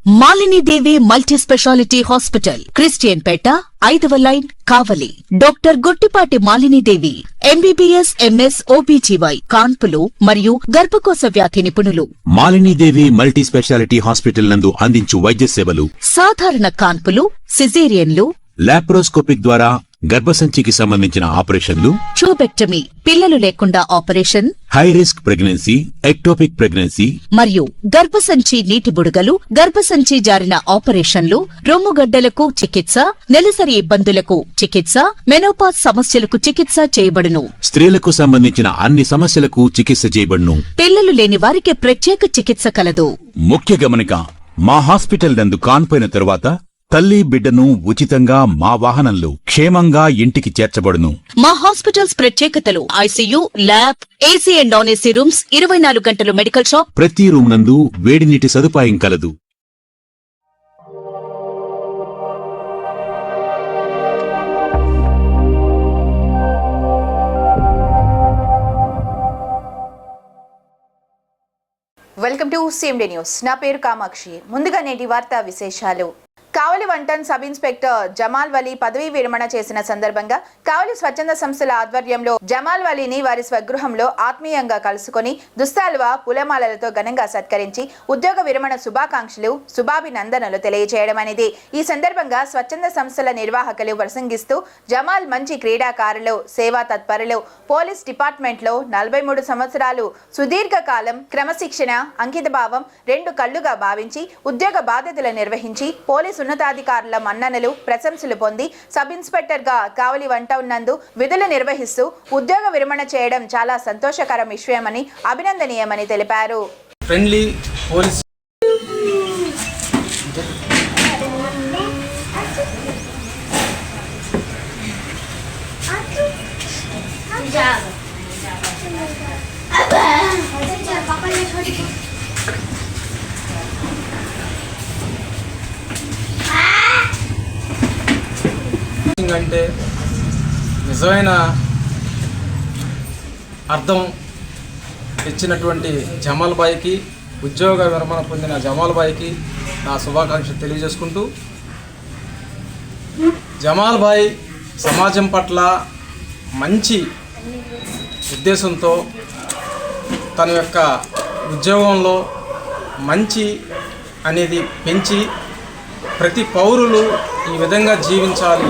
Malini Devi multi speciality hospital, Christian Peta, 5వ line, Kavali. Doctor Guttipati Malinidevi, MBBS, MS, OBGY, కాన్పులు మరియు గర్భకోశ వ్యాధి నిపుణులు. మాలినీదేవి మల్టీ స్పెషాలిటీ హాస్పిటల్ నందు అందించు వైద్య సేవలు: సాధారణ కాన్పులు, సిజేరియన్లు, లాప్రోస్కోపిక్ ద్వారా గర్భసంచికి సంబంధించిన ఆపరేషన్లు, ట్యూబెక్టమీ, పిల్లలు లేకుండా operation, high risk pregnancy, ectopic pregnancy మరియు గర్భసంచి నీటి బుడగలు, గర్భసంచి జారిన ఆపరేషన్లు, రొమ్ముగడ్డలకు చికిత్స, నెలసరి ఇబ్బందులకు చికిత్స, మెనోపాజ్ సమస్యలకు చికిత్స చేయబడును. స్త్రీలకు సంబంధించిన అన్ని సమస్యలకు చికిత్స చేయబడును. పిల్లలు లేని వారికి ప్రత్యేక చికిత్స కలదు. ముఖ్య గమనిక: మా హాస్పిటల్ నందు కాన్పోయిన తరువాత తల్లి బిడ్డను ఉచితంగా మా వాహనంలో క్షేమంగా ఇంటికి చేర్చబడును. మా హాస్పిటల్స్ ప్రత్యేకతలు: ICU, lab, AC and non AC rooms, 24 గంటలు మెడికల్ షాప్, ప్రతి రూమ్ నందు వేడి నీటి సదుపాయం కలదు. Welcome to CMD news. నా పేరు కామాక్షి. ముందుగా నేటి వార్తా విశేషాలు. Kavali 1 town sub inspector Jamal Vali పదవీ విరమణ చేసిన సందర్భంగా కావలి స్వచ్ఛంద సంస్థల ఆధ్వర్యంలో జమాల్ వలీని వారి స్వగృహంలో ఆత్మీయంగా కలుసుకొని దుస్తాల్వా, పూలమాలలతో ఘనంగా సత్కరించి ఉద్యోగ విరమణ శుభాకాంక్షలు, శుభాభినందనలు తెలియజేయడం అనేది. ఈ సందర్భంగా స్వచ్ఛంద సంస్థల నిర్వాహకులు ప్రసంగిస్తూ జమాల్ మంచి క్రీడాకారులు, సేవా తత్పరులు, పోలీస్ డిపార్ట్మెంట్లో 43 సంవత్సరాలు సుదీర్ఘ కాలం క్రమశిక్షణ, అంకితభావం 2 కళ్లుగా భావించి ఉద్యోగ బాధ్యతలు నిర్వహించి పోలీసు ఉన్నతాధికారుల మన్ననలు, ప్రశంసలు పొంది సబ్ ఇన్స్పెక్టర్ గా కావలి 1 టౌన్ నందు విధులు నిర్వహిస్తూ ఉద్యోగ విరమణ చేయడం చాలా సంతోషకర విషయమని, అభినందనీయమని తెలిపారు. ఫ్రెండ్లీ పోలీస్ అంటే నిజమైన అర్థం ఇచ్చినటువంటి జమాల్ బాయ్కి, ఉద్యోగ విరమణ పొందిన జమాల్ బాయ్కి నా శుభాకాంక్షలు తెలియజేసుకుంటూ, జమాల్ బాయ్ సమాజం పట్ల మంచి ఉద్దేశంతో తన యొక్క ఉద్యోగంలో మంచి అనేది పెంచి ప్రతి పౌరులు ఈ విధంగా జీవించాలి,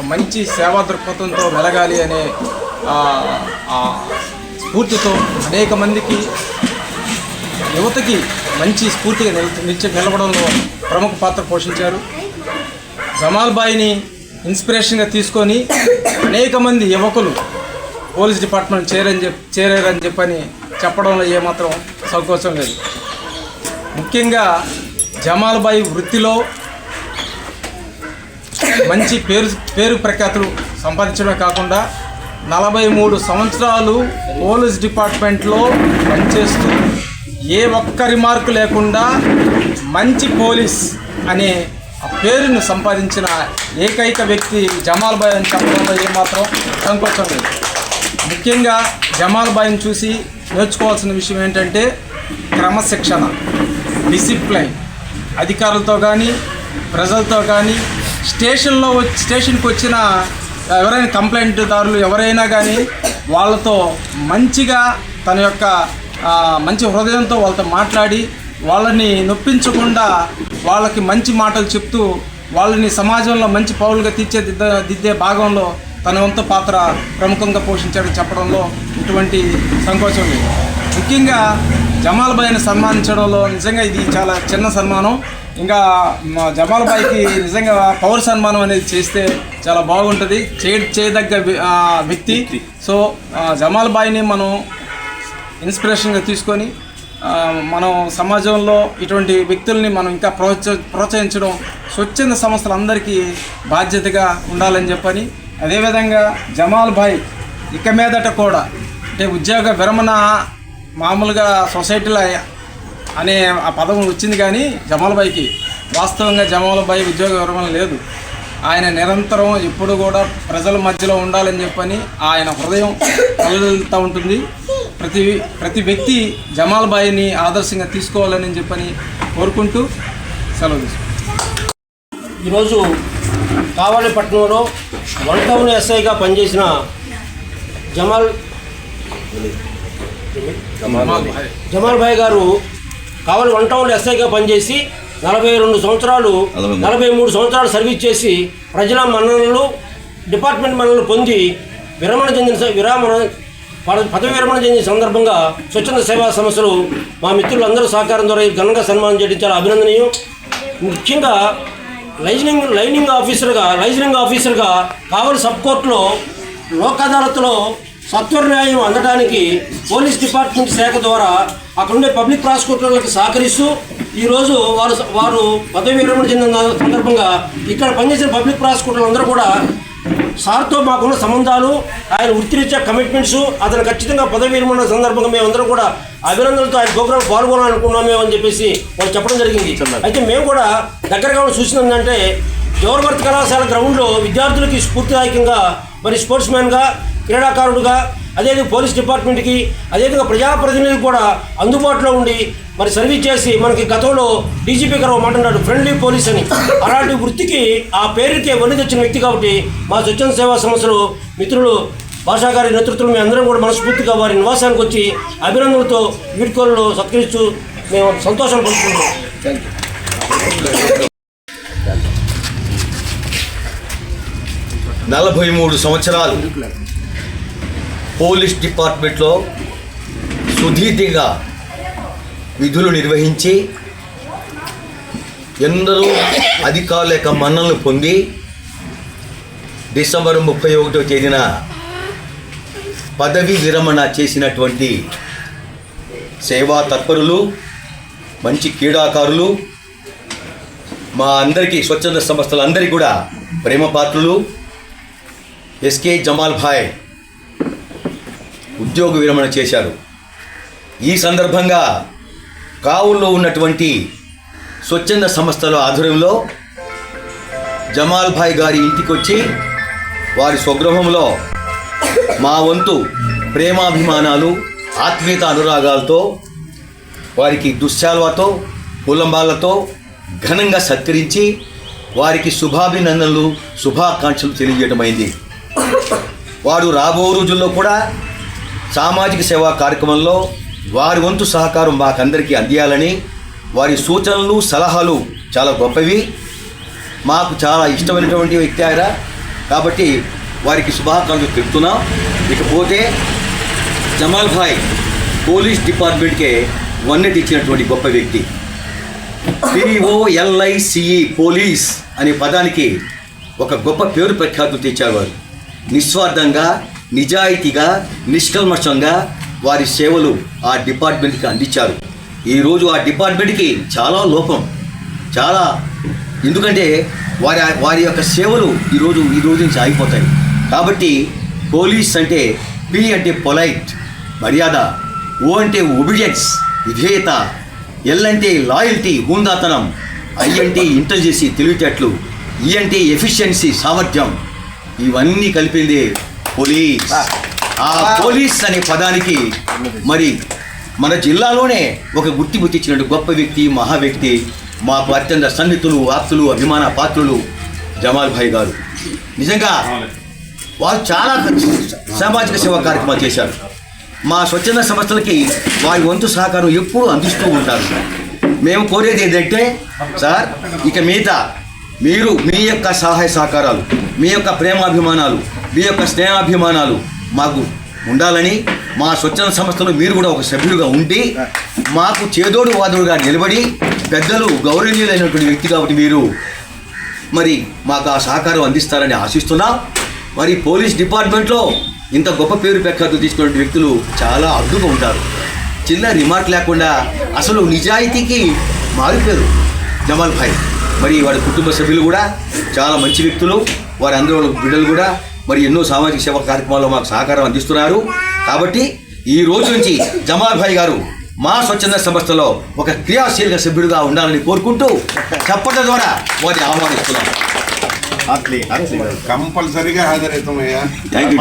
మంచి సేవా దృక్పథంతో వెలగాలి అనే స్ఫూర్తితో అనేక మందికి, యువతకి మంచి స్ఫూర్తిగా నిలబడంలో ప్రముఖ పాత్ర పోషించారు. జమాల్ బాయ్ని ఇన్స్పిరేషన్గా తీసుకొని అనేక మంది యువకులు పోలీస్ డిపార్ట్మెంట్ చేరారని చెప్పని చెప్పడంలో ఏమాత్రం సంకోచం లేదు. ముఖ్యంగా జమాల్ బాయ్ వృత్తిలో మంచి పేరు ప్రఖ్యాతులు సంపాదించడమే కాకుండా 43 సంవత్సరాలు పోలీస్ డిపార్ట్మెంట్లో పనిచేస్తూ ఏ ఒక్క రిమార్కు లేకుండా మంచి పోలీస్ అనే ఆ పేరును సంపాదించిన ఏకైక వ్యక్తి జమాల్ బాయ్ అని చెప్పడంలో ఏమాత్రం సంకోచం లేదు. ముఖ్యంగా జమాల్ బాయ్ని చూసి నేర్చుకోవాల్సిన విషయం ఏంటంటే క్రమశిక్షణ, డిసిప్లైన్. అధికారులతో కానీ, ప్రజలతో కానీ, స్టేషన్కి వచ్చిన ఎవరైనా కంప్లైంట్దారులు ఎవరైనా కానీ వాళ్ళతో మంచిగా తన యొక్క మంచి హృదయంతో వాళ్ళతో మాట్లాడి వాళ్ళని నొప్పించకుండా వాళ్ళకి మంచి మాటలు చెప్తూ వాళ్ళని సమాజంలో మంచి పౌరులుగా తీర్చిదిద్దే భాగంలో తన వంతు పాత్ర ప్రముఖంగా పోషించాడని చెప్పడంలో ఎటువంటి సంకోచం లేదు. ముఖ్యంగా జమాల్ బాయ్ని సన్మానించడంలో నిజంగా ఇది చాలా చిన్న సన్మానం. ఇంకా జమాల్ బాయ్కి నిజంగా పౌర సన్మానం అనేది చేస్తే చాలా బాగుంటుంది, చేయదగ్గ వ్యక్తి. సో జమాల్ బాయ్ని మనం ఇన్స్పిరేషన్గా తీసుకొని మనం సమాజంలో ఇటువంటి వ్యక్తుల్ని మనం ఇంకా ప్రోత్సహించడం స్వచ్ఛంద సంస్థలందరికీ బాధ్యతగా ఉండాలని చెప్పని, అదేవిధంగా జమాల్ బాయ్ ఇక మీదట కూడా అంటే ఉద్యోగ విరమణ మామూలుగా సొసైటీలో అనే ఆ పదం వచ్చింది, కానీ జమాల్ బాయ్కి వాస్తవంగా జమాల్ బాయ్ ఉద్యోగ విరమణ లేదు. ఆయన నిరంతరం ఎప్పుడు కూడా ప్రజల మధ్యలో ఉండాలని చెప్పని ఆయన హృదయం కలలుతూ ఉంటుంది. ప్రతి వ్యక్తి జమాల్ బాయ్ని ఆదర్శంగా తీసుకోవాలని చెప్పని కోరుకుంటూ సెలవు తీసుకుంటాను. ఈరోజు కావలి పట్టణంలో 1 టౌన్ ఎస్ఐగా పనిచేసిన జమాల్ భాయ్ గారు కావలి 1 టౌన్ ఎస్ఐగా పనిచేసి 43 సంవత్సరాలు సర్వీస్ చేసి ప్రజల మన్ననలు, డిపార్ట్మెంట్ మన్ననలు పొంది పదవి విరమణ చెందిన సందర్భంగా స్వచ్ఛంద సేవా సంస్థలు మా మిత్రులందరూ సహకారం ద్వారా ఘనంగా సన్మానం చేయడం చాలా అభినందనీయం. ముఖ్యంగా లైజనింగ్ ఆఫీసర్గా కావలి సబ్ కోర్టులో లోక్ అదాలత్లో సత్వర న్యాయం అందడానికి పోలీస్ డిపార్ట్మెంట్ శాఖ ద్వారా అక్కడుండే పబ్లిక్ ప్రాసిక్యూటర్లకు సహకరిస్తూ ఈరోజు వారు పదవి విరమణ చెందిన సందర్భంగా ఇక్కడ పనిచేసిన పబ్లిక్ ప్రాసిక్యూటర్లు అందరూ కూడా సార్తో మాకున్న సంబంధాలు, ఆయన వృత్తిరీత్యా కమిట్మెంట్స్, అతను ఖచ్చితంగా పదవి విరమణ సందర్భంగా మేమందరం కూడా అభినందనలతో ఆయన ప్రోగ్రాం పాల్గొనాలనుకున్నామే అని చెప్పేసి వాళ్ళు చెప్పడం జరిగింది. అయితే మేము కూడా దగ్గరగా చూసిన ఏంటంటే జవహర్భారత్ కళాశాల గ్రౌండ్లో విద్యార్థులకి స్ఫూర్తిదాయకంగా మరి స్పోర్ట్స్ మ్యాన్గా, క్రీడాకారుడుగా, అదేవిధంగా పోలీస్ డిపార్ట్మెంట్కి, అదేవిధంగా ప్రజాప్రతినిధులకు కూడా అందుబాటులో ఉండి మరి సర్వీస్ చేసి మనకి గతంలో డీజీపీ గారు మాట్లాడాడు ఫ్రెండ్లీ పోలీస్ అని. అలాంటి వృత్తికి ఆ పేరుకే వల్లి తెచ్చిన వ్యక్తి కాబట్టి మా స్వచ్ఛంద సేవా సంస్థలు మిత్రులు భాషా గారి నేతృత్వంలో మేము అందరం కూడా మనస్ఫూర్తిగా వారి నివాసానికి వచ్చి అభినందనలతో వీడ్కోలను సత్కరిస్తూ మేము సంతోషం పంచుకుంటున్నాం. 43 సంవత్సరాలు పోలీస్ డిపార్ట్మెంట్లో సుదీర్ఘంగా విధులు నిర్వహించి ఎందరో అధికారుల యొక్క మన్ననలు పొంది డిసెంబర్ 31వ తేదీన పదవీ విరమణ చేసినటువంటి సేవా తత్పరులు, మంచి క్రీడాకారులు, మా అందరికీ స్వచ్ఛంద సంస్థలందరికీ కూడా ప్రేమపాత్రులు ఎస్కే జమాల్ భాయ్ ఉద్యోగ విరమణ చేశారు. ఈ సందర్భంగా కావుల్లో ఉన్నటువంటి స్వచ్ఛంద సంస్థల ఆధ్వర్యంలో జమాల్ భాయ్ గారి ఇంటికి వచ్చి వారి స్వగృహంలో మా వంతు ప్రేమాభిమానాలు, ఆత్మీయత అనురాగాలతో వారికి దుశ్శాల్వాతో, పూలంబాలతో ఘనంగా సత్కరించి వారికి శుభాభినందనలు, శుభాకాంక్షలు తెలియజేయడమైంది. వారు రాబో రోజుల్లో కూడా సామాజిక సేవా కార్యక్రమంలో వారి వంతు సహకారం మాకందరికీ అందియాలని, వారి సూచనలు, సలహాలు చాలా గొప్పవి, మాకు చాలా ఇష్టమైనటువంటి వ్యక్తి ఆయన కాబట్టి వారికి శుభాకాంక్షలు తెలుపుతున్నాం. ఇకపోతే జమాల్ భాయ్ పోలీస్ డిపార్ట్మెంట్కే వన్నె తెచ్చినటువంటి గొప్ప వ్యక్తి. POLICE పోలీస్ అనే పదానికి ఒక గొప్ప పేరు ప్రఖ్యాతులు తెచ్చారు. వారు నిస్వార్థంగా, నిజాయితీగా, నిష్కల్మషంగా వారి సేవలు ఆ డిపార్ట్మెంట్కి అందించారు. ఈరోజు ఆ డిపార్ట్మెంట్కి చాలా లోపం, చాలా ఎందుకంటే వారి యొక్క సేవలు ఈ రోజు నుంచి ఆగిపోతాయి. కాబట్టి పోలీస్ అంటే P అంటే పొలైట్, మర్యాద, O అంటే ఒబిడియన్స్, విధేయత, L అంటే లాయల్టీ, హుందాతనం, I అంటే ఇంటెలిజెన్సీ, తెలివితేటలు, E అంటే ఎఫిషియన్సీ, సామర్థ్యం, ఇవన్నీ కలిపింది పోలీస్. ఆ పోలీస్ అనే పదానికి మరి మన జిల్లాలోనే ఒక గుర్తింపు తెచ్చినట్టు గొప్ప వ్యక్తి, మహా వ్యక్తి, మాకు అత్యంత సన్నిహితులు, ఆప్తులు, అభిమాన పాత్రులు జమాల్ భాయ్ గారు. నిజంగా వారు చాలా సామాజిక సేవా కార్యక్రమాలు చేశారు. మా స్వచ్ఛంద సంస్థలకి వారి వంతు సహకారం ఎప్పుడూ అందిస్తూ ఉంటారు. మేము కోరేది ఏంటంటే సార్, ఇక మిగతా మీరు మీ యొక్క సహాయ సహకారాలు, మీ యొక్క ప్రేమాభిమానాలు, మీ యొక్క స్నేహాభిమానాలు మాకు ఉండాలని, మా స్వచ్ఛంద సంస్థలో మీరు కూడా ఒక సభ్యులుగా ఉండి మాకు చేదోడు వాదోడుగా నిలబడి, పెద్దలు గౌరవనీయులైనటువంటి వ్యక్తి కాబట్టి మీరు మరి మాకు ఆ సహకారం అందిస్తారని ఆశిస్తున్నాం. మరి పోలీస్ డిపార్ట్మెంట్లో ఇంత గొప్ప పేరు ప్రఖ్యాతులు తీసుకున్న వ్యక్తులు చాలా అద్భుతంగా ఉంటారు. చిన్న రిమార్క్ లేకుండా అసలు నిజాయితీకి మారిపోయారు జమాల్ భాయ్. మరి వారి కుటుంబ సభ్యులు కూడా చాలా మంచి వ్యక్తులు, వారి అందరూ బిడ్డలు కూడా మరి ఎన్నో సామాజిక సేవా కార్యక్రమాల్లో మాకు సహకారం అందిస్తున్నారు. కాబట్టి ఈ రోజు నుంచి జమాల్ భాయ్ గారు మా స్వచ్ఛంద సంస్థలో ఒక క్రియాశీలక సభ్యుడిగా ఉండాలని కోరుకుంటూ చప్పట్ల ద్వారా వారిని ఆహ్వానిస్తున్నాం. కంపల్సరీగా హాజరవుతామయ్యా. Thank you.